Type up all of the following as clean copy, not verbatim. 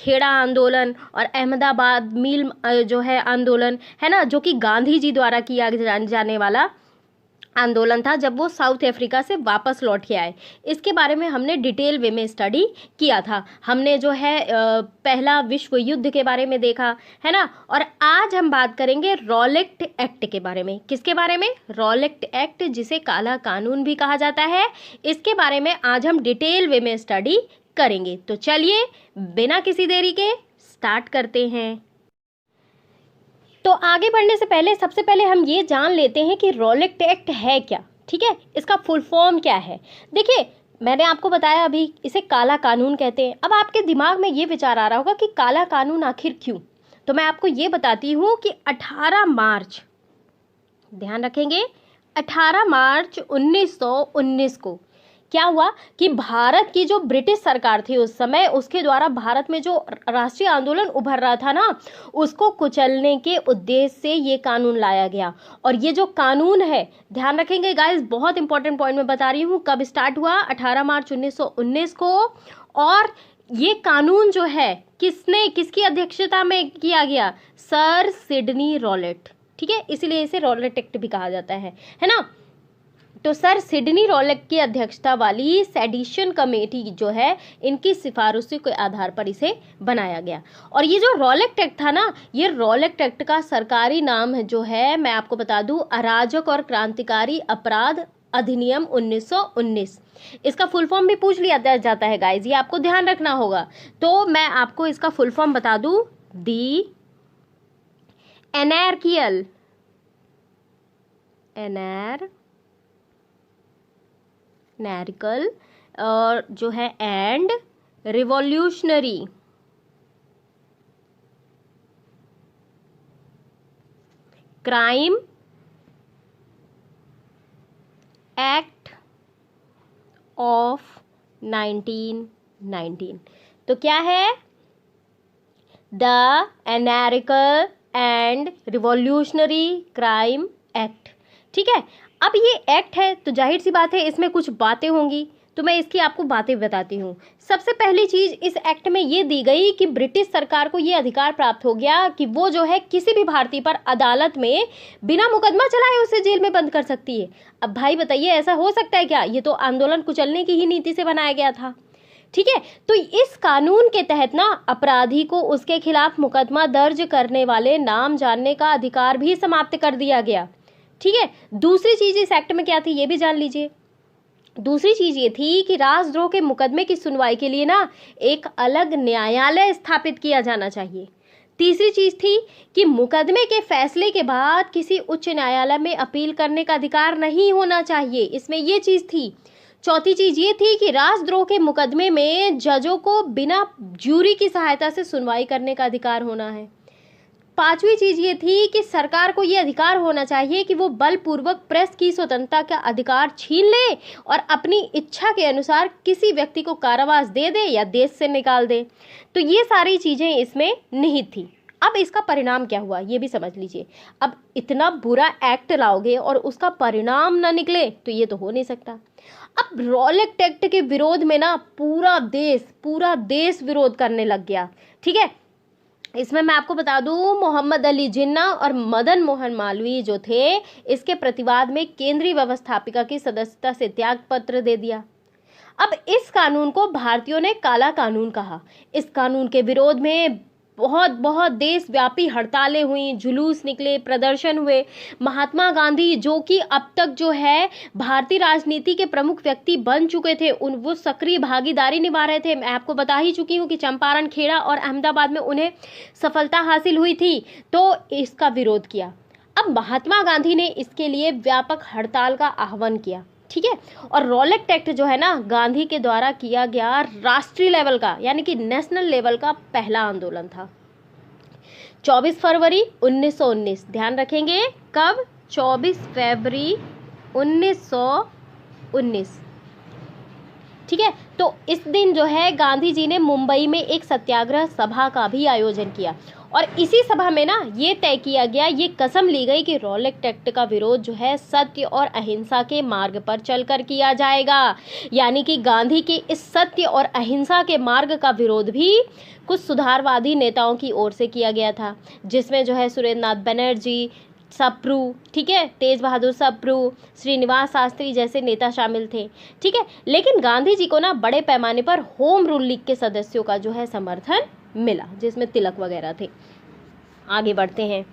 खेड़ा आंदोलन और अहमदाबाद मिल जो है आंदोलन है ना, जो कि गांधी जी द्वारा किया जाने वाला आंदोलन था जब वो साउथ अफ्रीका से वापस लौट के आए। इसके बारे में हमने डिटेल वे में स्टडी किया था। हमने जो है पहला विश्व युद्ध के बारे में देखा है ना। और आज हम बात करेंगे रॉलेट एक्ट के बारे में। किसके बारे में? रॉलेट एक्ट, जिसे काला कानून भी कहा जाता है। इसके बारे में आज हम डिटेल वे में स्टडी करेंगे। तो चलिए बिना किसी देरी के स्टार्ट करते हैं। तो आगे बढ़ने से पहले सबसे पहले हम ये जान लेते हैं कि रॉलेट एक्ट है क्या। ठीक है, इसका फुल फॉर्म क्या है। देखिए, मैंने आपको बताया अभी इसे काला कानून कहते हैं। अब आपके दिमाग में ये विचार आ रहा होगा कि काला कानून आखिर क्यों। तो मैं आपको ये बताती हूँ कि 18 मार्च, ध्यान रखेंगे, 18 मार्च 1919 को क्या हुआ कि भारत की जो ब्रिटिश सरकार थी उस समय, उसके द्वारा भारत में जो राष्ट्रीय आंदोलन उभर रहा था ना, उसको कुचलने के उद्देश्य से ये कानून लाया गया। और ये जो कानून है, ध्यान रखेंगे गाइस, बहुत इंपॉर्टेंट पॉइंट मैं बता रही हूँ। कब स्टार्ट हुआ? 18 मार्च 1919 को। और ये कानून जो है किसकी अध्यक्षता में किया गया? Sir Sydney Rowlatt. ठीक है, इसीलिए इसे रॉलेट एक्ट भी कहा जाता है ना। तो सर सिडनी रॉलेट की अध्यक्षता वाली सेडिशन कमेटी जो है, इनकी सिफारिशों के आधार पर इसे बनाया गया। और ये जो रॉलेट एक्ट था ना, ये रॉलेट एक्ट का सरकारी नाम है जो है, मैं आपको बता दूं, अराजक और क्रांतिकारी अपराध अधिनियम 1919। इसका फुल फॉर्म भी पूछ लिया जाता है गाइज, ये आपको ध्यान रखना होगा। तो मैं आपको इसका फुल फॉर्म बता दूं, दी एनार्कियल और जो है and revolutionary crime act of 1919। तो क्या है? The anarchical and revolutionary crime act. ठीक है, अब ये एक्ट है तो जाहिर सी बात है इसमें कुछ बातें होंगी, तो मैं इसकी आपको बातें बताती हूँ। सबसे पहली चीज इस एक्ट में ये दी गई कि ब्रिटिश सरकार को ये अधिकार प्राप्त हो गया कि वो जो है किसी भी भारतीय पर अदालत में बिना मुकदमा चलाए उसे जेल में बंद कर सकती है। अब भाई बताइए, ऐसा हो सकता है क्या? ये तो आंदोलन कुचलने की ही नीति से बनाया गया था। ठीक है, तो इस कानून के तहत ना अपराधी को उसके खिलाफ मुकदमा दर्ज करने वाले नाम जानने का अधिकार भी समाप्त कर दिया गया। ठीक है, दूसरी चीज इस एक्ट में क्या थी ये भी जान लीजिए। दूसरी चीज ये थी कि राजद्रोह के मुकदमे की सुनवाई के लिए ना एक अलग न्यायालय स्थापित किया जाना चाहिए। तीसरी चीज थी कि मुकदमे के फैसले के बाद किसी उच्च न्यायालय में अपील करने का अधिकार नहीं होना चाहिए, इसमें ये चीज थी। चौथी चीज ये थी कि राजद्रोह के मुकदमे में जजों को बिना ज्यूरी की सहायता से सुनवाई करने का अधिकार होना है। पांचवी चीज ये थी कि सरकार को ये अधिकार होना चाहिए कि वो बलपूर्वक प्रेस की स्वतंत्रता का अधिकार छीन ले और अपनी इच्छा के अनुसार किसी व्यक्ति को कारावास दे दे या देश से निकाल दे। तो ये सारी चीजें इसमें निहित थी। अब इसका परिणाम क्या हुआ ये भी समझ लीजिए। अब इतना बुरा एक्ट लाओगे और उसका परिणाम ना निकले तो ये तो हो नहीं सकता। अब रॉलेट एक्ट के विरोध में ना पूरा देश विरोध करने लग गया। ठीक है, इसमें मैं आपको बता दूं, मोहम्मद अली जिन्ना और मदन मोहन मालवीय जो थे, इसके प्रतिवाद में केंद्रीय व्यवस्थापिका की सदस्यता से त्याग पत्र दे दिया। अब इस कानून को भारतीयों ने काला कानून कहा। इस कानून के विरोध में बहुत देशव्यापी हड़तालें हुई, जुलूस निकले, प्रदर्शन हुए। महात्मा गांधी जो कि अब तक जो है भारतीय राजनीति के प्रमुख व्यक्ति बन चुके थे, वो सक्रिय भागीदारी निभा रहे थे। मैं आपको बता ही चुकी हूँ कि चंपारण, खेड़ा और अहमदाबाद में उन्हें सफलता हासिल हुई थी, तो इसका विरोध किया। अब महात्मा गांधी ने इसके लिए व्यापक हड़ताल का आह्वान किया। ठीक है, और रॉलेट एक्ट जो है ना, गांधी के द्वारा किया गया राष्ट्रीय लेवल का यानी कि नेशनल लेवल का पहला आंदोलन था। 24 फरवरी 1919, ध्यान रखेंगे कब? 24 फरवरी 1919। ठीक है। तो इस दिन जो है गांधी जी ने मुंबई में एक सत्याग्रह सभा का भी आयोजन किया और इसी सभा में ना ये तय किया गया, ये कसम ली गई कि रॉलेट एक्ट का विरोध जो है सत्य और अहिंसा के मार्ग पर चलकर किया जाएगा। यानी कि गांधी के इस सत्य और अहिंसा के मार्ग का विरोध भी कुछ सुधारवादी नेताओं की ओर से किया गया था, जिसमें जो है सुरेंद्रनाथ बनर्जी, सप्रू, ठीक है, तेज बहादुर सप्रू, श्रीनिवास शास्त्री जैसे नेता शामिल थे, ठीक है। लेकिन गांधी जी को ना बड़े पैमाने पर होम रूल लीग के सदस्यों का जो है समर्थन मिला, जिसमें तिलक वगैरह थे। आगे बढ़ते हैं।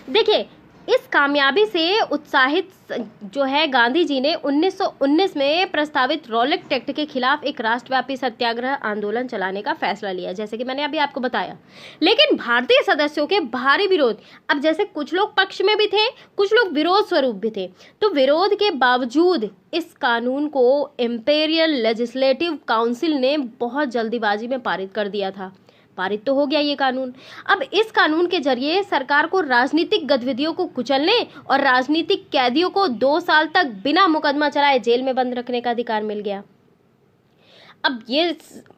देखिए, इस कामयाबी से उत्साहित जो है गांधी जी ने 1919 में प्रस्तावित रॉलेट एक्ट के खिलाफ एक राष्ट्रव्यापी सत्याग्रह आंदोलन चलाने का फैसला लिया, जैसे कि मैंने अभी आपको बताया। लेकिन भारतीय सदस्यों के भारी विरोध, अब जैसे कुछ लोग पक्ष में भी थे, कुछ लोग विरोध स्वरूप भी थे, तो विरोध के बावजूद इस कानून को इंपीरियल लेजिस्लेटिव काउंसिल ने बहुत जल्दीबाजी में पारित कर दिया था। पारित तो हो गया ये कानून। अब इस कानून के जरिए सरकार को राजनीतिक गतिविधियों को कुचलने और राजनीतिक कैदियों को 2 साल तक बिना मुकदमा चलाए जेल में बंद रखने का अधिकार मिल गया। अब ये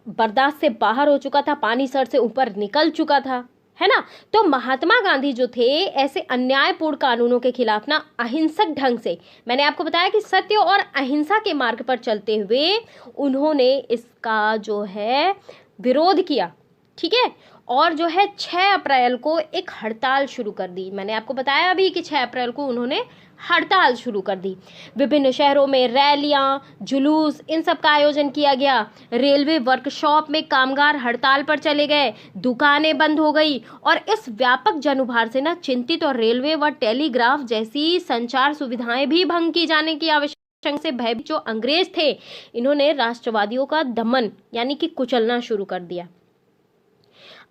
बर्दाश्त से बाहर हो चुका था, पानी सर से ऊपर निकल चुका था, है ना। तो महात्मा गांधी जो थे ऐसे अन्यायपूर्ण कानूनों के खिलाफ ना अहिंसक ढंग से, मैंने आपको बताया कि सत्य और अहिंसा के मार्ग पर चलते हुए उन्होंने इसका जो है विरोध किया, ठीक है। और जो है 6 अप्रैल को एक हड़ताल शुरू कर दी। मैंने आपको बताया अभी कि 6 अप्रैल को उन्होंने हड़ताल शुरू कर दी। विभिन्न शहरों में रैलियां, जुलूस, इन सब का आयोजन किया गया। रेलवे वर्कशॉप में कामगार हड़ताल पर चले गए, दुकानें बंद हो गई और इस व्यापक जन-उभार से ना चिंतित और रेलवे व टेलीग्राफ जैसी संचार सुविधाएं भी भंग की जाने की आवश्यकता से भयभीत जो अंग्रेज थे, इन्होंने राष्ट्रवादियों का दमन यानी कि कुचलना शुरू कर दिया।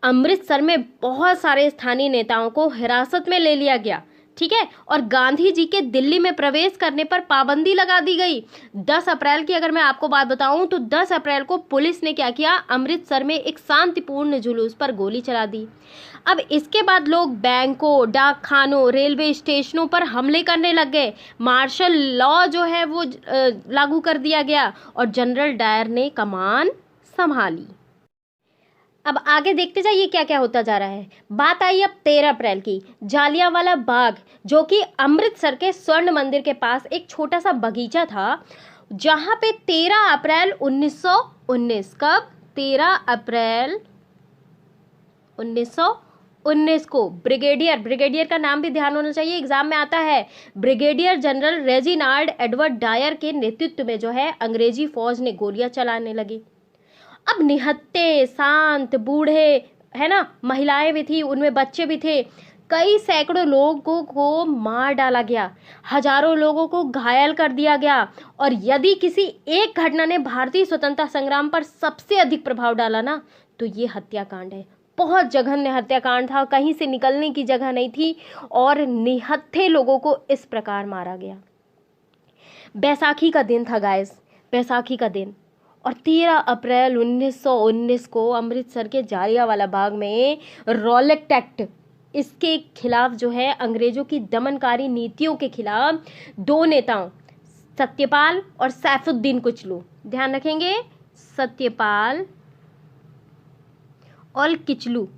अमृतसर में बहुत सारे स्थानीय नेताओं को हिरासत में ले लिया गया, ठीक है। और गांधी जी के दिल्ली में प्रवेश करने पर पाबंदी लगा दी गई। 10 अप्रैल की अगर मैं आपको बात बताऊं तो 10 अप्रैल को पुलिस ने क्या किया, अमृतसर में एक शांतिपूर्ण जुलूस पर गोली चला दी। अब इसके बाद लोग बैंकों, डाक खानों, रेलवे स्टेशनों पर हमले करने लग गए। मार्शल लॉ जो है वो लागू कर दिया गया और जनरल डायर ने कमान संभाली। अब आगे देखते जाइए क्या क्या होता जा रहा है। बात आई अब 13 अप्रैल की। जालियांवाला बाग, जो कि अमृतसर के स्वर्ण मंदिर के पास एक छोटा सा बगीचा था, जहां पे 13 अप्रैल 1919, कब, 13 अप्रैल 1919 को ब्रिगेडियर का नाम भी ध्यान होना चाहिए, एग्जाम में आता है। Brigadier general Reginald Edward Dyer के नेतृत्व में जो है अंग्रेजी फौज ने गोलियां चलाने लगी। अब निहत्थे, शांत, बूढ़े, है ना, महिलाएं भी थी, उनमें बच्चे भी थे, कई सैकड़ों लोगों को मार डाला गया, हजारों लोगों को घायल कर दिया गया। और यदि किसी एक घटना ने भारतीय स्वतंत्रता संग्राम पर सबसे अधिक प्रभाव डाला ना, तो ये हत्याकांड है। बहुत जघन्य हत्याकांड था, कहीं से निकलने की जगह नहीं थी और निहत्थे लोगों को इस प्रकार मारा गया। बैसाखी का दिन था गाइस, बैसाखी का दिन। और 13 अप्रैल 1919 को अमृतसर के जालियांवाला बाग में रॉलेट एक्ट, इसके खिलाफ जो है अंग्रेजों की दमनकारी नीतियों के खिलाफ 2 नेताओं सत्यपाल और सैफुद्दीन कुचलू, ध्यान रखेंगे, सत्यपाल और किचलू,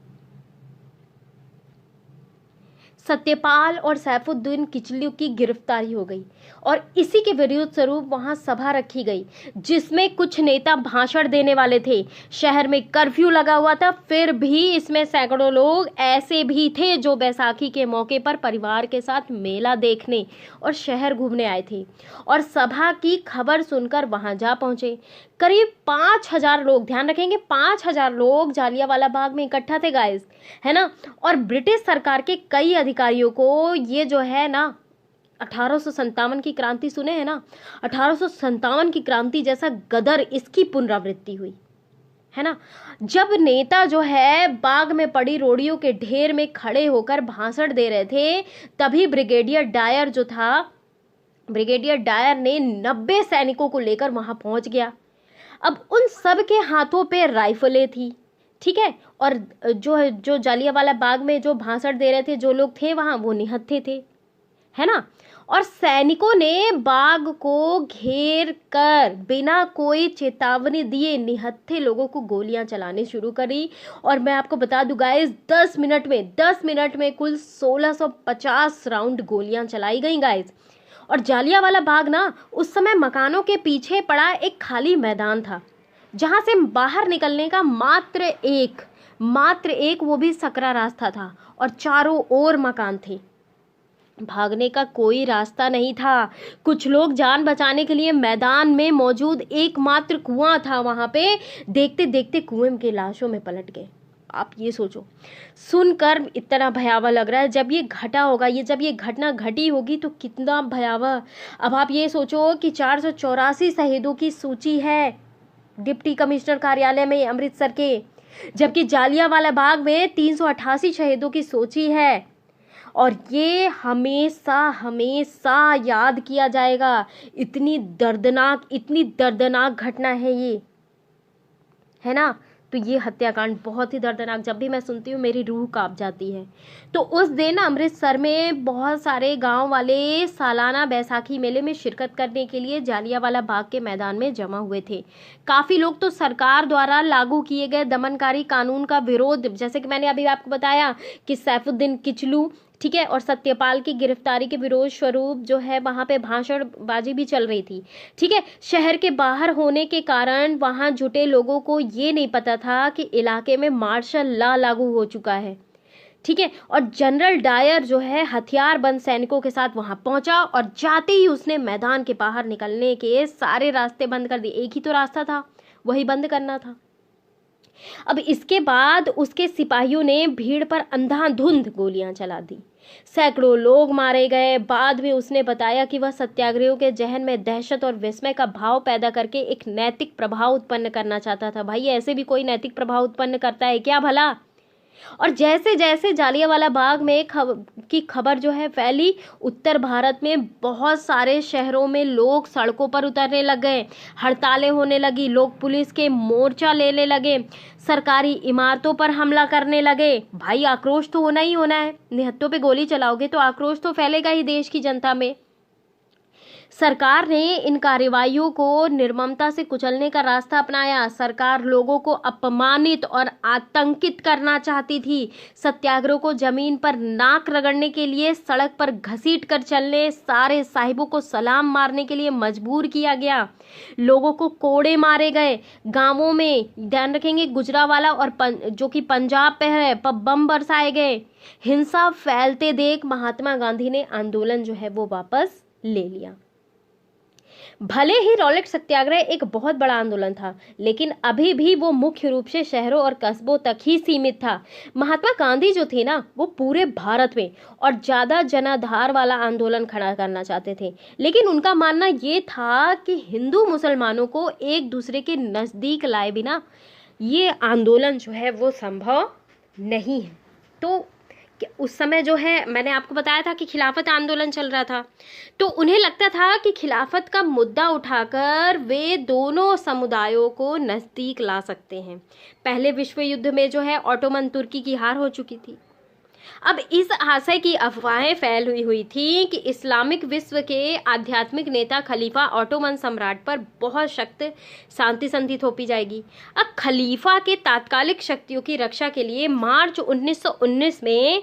सत्यपाल और सैफुद्दीन किचलू की गिरफ्तारी हो गई और इसी के विरोध स्वरूप वहां सभा रखी गई, जिसमें कुछ नेता भाषण देने वाले थे। शहर में कर्फ्यू लगा हुआ था, फिर भी इसमें सैकड़ों लोग ऐसे भी थे जो बैसाखी के मौके पर परिवार के साथ मेला देखने और शहर घूमने आए थे और सभा की खबर सुनकर वहां जा पहुंचे। करीब 5000 लोग, ध्यान रखेंगे, 5000 लोग जालियांवाला बाग में इकट्ठा थे गाइस, है ना। और ब्रिटिश सरकार के कई अधिकारियों को ये जो है ना 1857 की क्रांति, सुने हैं ना, 1857 की क्रांति जैसा गदर, इसकी पुनरावृत्ति हुई, है ना। जब नेता जो है बाग में पड़ी रोड़ियों के ढेर में खड़े होकर भाषण दे रहे थे, तभी ब्रिगेडियर डायर जो था, ब्रिगेडियर डायर ने 90 सैनिकों को लेकर वहां पहुंच गया। अब उन सब के हाथों पे राइफलें थी, ठीक है। और जो जालियांवाला बाग में जो भाषण दे रहे थे, जो लोग थे वहां, वो निहत्थे थे, है ना। और सैनिकों ने बाग को घेर कर बिना कोई चेतावनी दिए निहत्थे लोगों को गोलियां चलानी शुरू करी। और मैं आपको बता दूं गाइस, 10 मिनट में कुल 1650 राउंड गोलियां चलाई गई गाइस। और जालियांवाला बाग ना उस समय मकानों के पीछे पड़ा एक खाली मैदान था, जहां से बाहर निकलने का मात्र एक वो भी सकरा रास्ता था, और चारों ओर मकान थे। भागने का कोई रास्ता नहीं था। कुछ लोग जान बचाने के लिए मैदान में मौजूद एकमात्र कुआं था वहां पे देखते देखते कुएं के लाशों में पलट गए। आप ये सोचो, सुनकर इतना भयावह लग रहा है, जब ये घटा होगा, जब ये घटना घटी होगी तो कितना भयावह। अब आप ये सोचो कि 484 शहीदों की सूची है डिप्टी कमिश्नर कार्यालय में अमृतसर के, जबकि जालियांवाला बाग में 388 शहीदों की सूची है। और ये हमेशा हमेशा याद किया जाएगा। इतनी दर्दनाक घटना है ये, है ना। तो ये हत्याकांड बहुत ही दर्दनाक, जब भी मैं सुनती हूँ मेरी रूह कांप जाती है। तो उस दिन अमृतसर में बहुत सारे गांव वाले सालाना बैसाखी मेले में शिरकत करने के लिए जालियांवाला बाग के मैदान में जमा हुए थे। काफ़ी लोग तो सरकार द्वारा लागू किए गए दमनकारी कानून का विरोध, जैसे कि मैंने अभी आपको बताया कि सैफुद्दीन किचलू, ठीक है, और सत्यपाल की गिरफ्तारी के विरोध स्वरूप जो है वहाँ पे भाषणबाजी भी चल रही थी, ठीक है। शहर के बाहर होने के कारण वहाँ जुटे लोगों को ये नहीं पता था कि इलाके में मार्शल लॉ लागू हो चुका है, ठीक है। और जनरल डायर जो है हथियार बंद सैनिकों के साथ वहाँ पहुंचा, और जाते ही उसने मैदान के बाहर निकलने के सारे रास्ते बंद कर दिए। एक ही तो रास्ता था, वही बंद करना था। अब इसके बाद उसके सिपाहियों ने भीड़ पर अंधाधुंध गोलियां चला दी, सैकड़ों लोग मारे गए। बाद में उसने बताया कि वह सत्याग्रहियों के जहन में दहशत और विस्मय का भाव पैदा करके एक नैतिक प्रभाव उत्पन्न करना चाहता था। भाई ऐसे भी कोई नैतिक प्रभाव उत्पन्न करता है क्या भला। और जैसे जैसे जालियांवाला बाग में की खबर जो है फैली, उत्तर भारत में बहुत सारे शहरों में लोग सड़कों पर उतरने लग गए, हड़तालें होने लगी, लोग पुलिस के मोर्चा लेने लगे, सरकारी इमारतों पर हमला करने लगे। भाई आक्रोश तो होना ही होना है, निहत्थों पे गोली चलाओगे तो आक्रोश तो फैलेगा ही देश की जनता में। सरकार ने इन कार्रवाइयों को निर्ममता से कुचलने का रास्ता अपनाया। सरकार लोगों को अपमानित और आतंकित करना चाहती थी। सत्याग्रह को जमीन पर नाक रगड़ने के लिए, सड़क पर घसीट कर चलने, सारे साहिबों को सलाम मारने के लिए मजबूर किया गया। लोगों को कोड़े मारे गए। गांवों में, ध्यान रखेंगे, गुजरावाला और जो कि पंजाब पे है, बम बरसाए गए। हिंसा फैलते देख महात्मा गांधी ने आंदोलन जो है वो वापस ले लिया। भले ही रॉलेट सत्याग्रह एक बहुत बड़ा आंदोलन था, लेकिन अभी भी वो मुख्य रूप से शहरों और कस्बों तक ही सीमित था। महात्मा गांधी जो थे ना, वो पूरे भारत में और ज्यादा जनाधार वाला आंदोलन खड़ा करना चाहते थे, लेकिन उनका मानना ये था कि हिंदू मुसलमानों को एक दूसरे के नजदीक लाए बिना ये आंदोलन जो है वो संभव नहीं है। तो उस समय जो है, मैंने आपको बताया था कि खिलाफत आंदोलन चल रहा था, तो उन्हें लगता था कि खिलाफत का मुद्दा उठाकर वे दोनों समुदायों को नज़दीक ला सकते हैं। पहले विश्व युद्ध में जो है ऑटोमन तुर्की की हार हो चुकी थी। अब इस आशय की अफवाहें फैल हुई थी कि इस्लामिक विश्व के आध्यात्मिक नेता खलीफा ऑटोमन सम्राट पर बहुत सख्त शांति संधि थोपी जाएगी। अब खलीफा के तात्कालिक शक्तियों की रक्षा के लिए मार्च 1919 में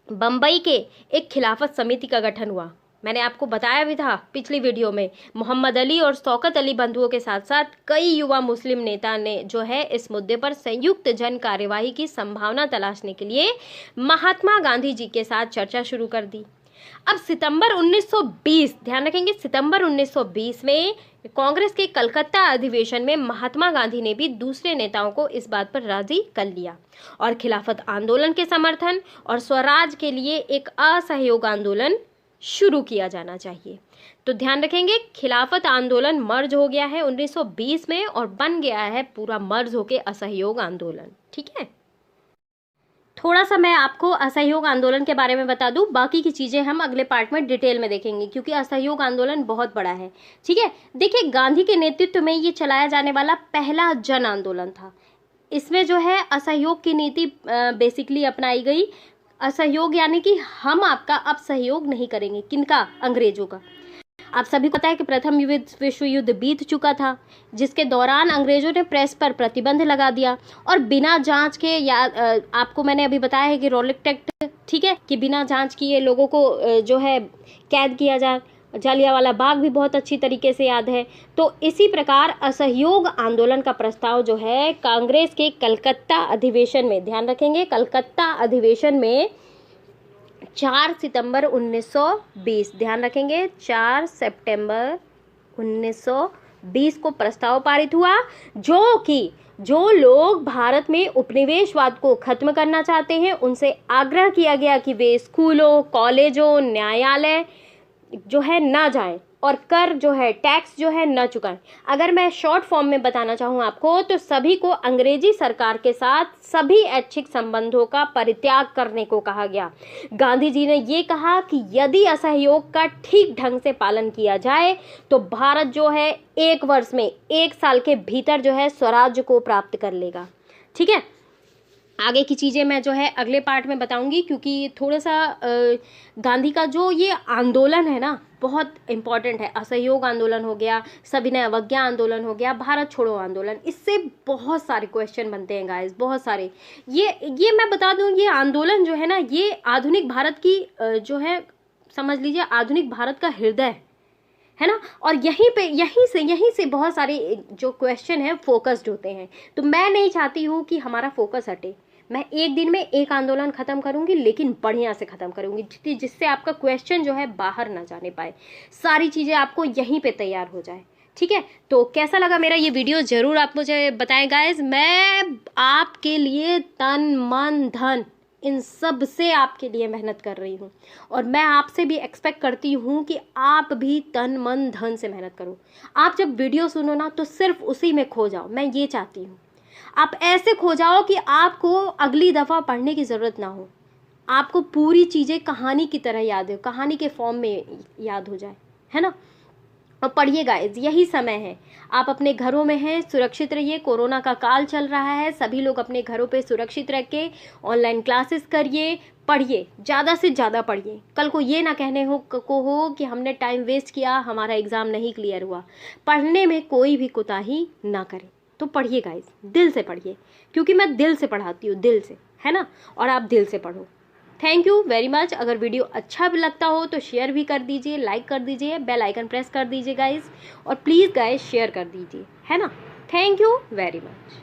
बम्बई के एक खिलाफत समिति का गठन हुआ। मैंने आपको बताया भी था पिछली वीडियो में। मोहम्मद अली और शौकत अली बंधुओं के साथ साथ कई युवा मुस्लिम नेता ने जो है इस मुद्दे पर संयुक्त जन कार्यवाही की संभावना तलाशने के लिए महात्मा गांधी जी के साथ चर्चा शुरू कर दी। अब सितंबर 1920, ध्यान रखेंगे, सितंबर 1920 में कांग्रेस के कलकत्ता अधिवेशन में महात्मा गांधी ने भी दूसरे नेताओं को इस बात पर राजी कर लिया और खिलाफत आंदोलन के समर्थन और स्वराज के लिए एक असहयोग आंदोलन शुरू किया जाना चाहिए। तो ध्यान रखेंगे, खिलाफत आंदोलन मर्ज हो गया है 1920 में और बन गया है पूरा मर्ज होके असहयोग आंदोलन। ठीक है, थोड़ा सा मैं आपको असहयोग आंदोलन के बारे में बता दूं, बाकी की चीजें हम अगले पार्ट में डिटेल में देखेंगे क्योंकि असहयोग आंदोलन बहुत बड़ा है। ठीक है, देखिए, गांधी के नेतृत्व में ये चलाया जाने वाला पहला जन आंदोलन था। इसमें जो है असहयोग की नीति बेसिकली अपनाई गई। असहयोग यानी कि हम आपका अब सहयोग नहीं करेंगे। किनका? अंग्रेजों का। आप सभी को पता है कि प्रथम विश्व युद्ध बीत चुका था, जिसके दौरान अंग्रेजों ने प्रेस पर प्रतिबंध लगा दिया और बिना जांच के, या आपको मैंने अभी बताया है कि रॉलिक एक्ट, ठीक है, कि बिना जांच किए लोगों को जो है कैद किया जाए। जालियांवाला बाग भी बहुत अच्छी तरीके से याद है। तो इसी प्रकार असहयोग आंदोलन का प्रस्ताव जो है कांग्रेस के कलकत्ता अधिवेशन में, ध्यान रखेंगे, कलकत्ता अधिवेशन में 4 सितंबर 1920, ध्यान रखेंगे, 4 सितंबर 1920 को प्रस्ताव पारित हुआ, जो लोग भारत में उपनिवेशवाद को खत्म करना चाहते हैं उनसे आग्रह किया गया कि वे स्कूलों, कॉलेजों, न्यायालय जो है ना जाएं और कर जो है, टैक्स जो है ना चुकाएं। अगर मैं शॉर्ट फॉर्म में बताना चाहूँ आपको, तो सभी को अंग्रेजी सरकार के साथ सभी ऐच्छिक संबंधों का परित्याग करने को कहा गया। गांधी जी ने ये कहा कि यदि असहयोग का ठीक ढंग से पालन किया जाए तो भारत जो है 1 वर्ष में, 1 साल के भीतर जो है स्वराज्य को प्राप्त कर लेगा। ठीक है, आगे की चीज़ें मैं जो है अगले पार्ट में बताऊंगी, क्योंकि थोड़ा सा गांधी का जो ये आंदोलन है ना बहुत इम्पॉर्टेंट है। असहयोग आंदोलन हो गया, सविनय अवज्ञा आंदोलन हो गया, भारत छोड़ो आंदोलन, इससे बहुत सारे क्वेश्चन बनते हैं गाइस, बहुत सारे। ये मैं बता दूं, ये आंदोलन जो है ना, ये आधुनिक भारत की जो है, समझ लीजिए आधुनिक भारत का हृदय है ना। और यहीं से बहुत सारे जो क्वेश्चन है फोकस्ड होते हैं। तो मैं नहीं चाहती हूँ कि हमारा फोकस हटे। मैं एक दिन में एक आंदोलन खत्म करूंगी, लेकिन बढ़िया से खत्म करूंगी, जिससे आपका क्वेश्चन जो है बाहर ना जाने पाए, सारी चीजें आपको यहीं पे तैयार हो जाए। ठीक है, तो कैसा लगा मेरा ये वीडियो जरूर आप मुझे बताएं गाइज। मैं आपके लिए तन मन धन इन सब से आपके लिए मेहनत कर रही हूँ, और मैं आपसे भी एक्सपेक्ट करती हूँ कि आप भी तन मन धन से मेहनत करो। आप जब वीडियो सुनो ना तो सिर्फ उसी में खो जाओ, मैं ये चाहती हूँ। आप ऐसे खो जाओ कि आपको अगली दफ़ा पढ़ने की ज़रूरत ना हो, आपको पूरी चीज़ें कहानी की तरह याद हो, कहानी के फॉर्म में याद हो जाए, है ना। और पढ़िए गाइस, यही समय है। आप अपने घरों में हैं, सुरक्षित रहिए। कोरोना का काल चल रहा है, सभी लोग अपने घरों पे सुरक्षित रह के ऑनलाइन क्लासेस करिए, पढ़िए, ज़्यादा से ज़्यादा पढ़िए। कल को ये ना कहने हो कि हमने टाइम वेस्ट किया, हमारा एग्ज़ाम नहीं क्लियर हुआ। पढ़ने में कोई भी कोताही ना करें। तो पढ़िए गाइस, दिल से पढ़िए, क्योंकि मैं दिल से पढ़ाती हूँ, दिल से, है ना। और आप दिल से पढ़ो। Thank you very much. अगर वीडियो अच्छा भी लगता हो तो शेयर भी कर दीजिए, लाइक कर दीजिए, बेल आइकन प्रेस कर दीजिए गाइस, और प्लीज़ गाइस शेयर कर दीजिए, है ना। Thank you very much.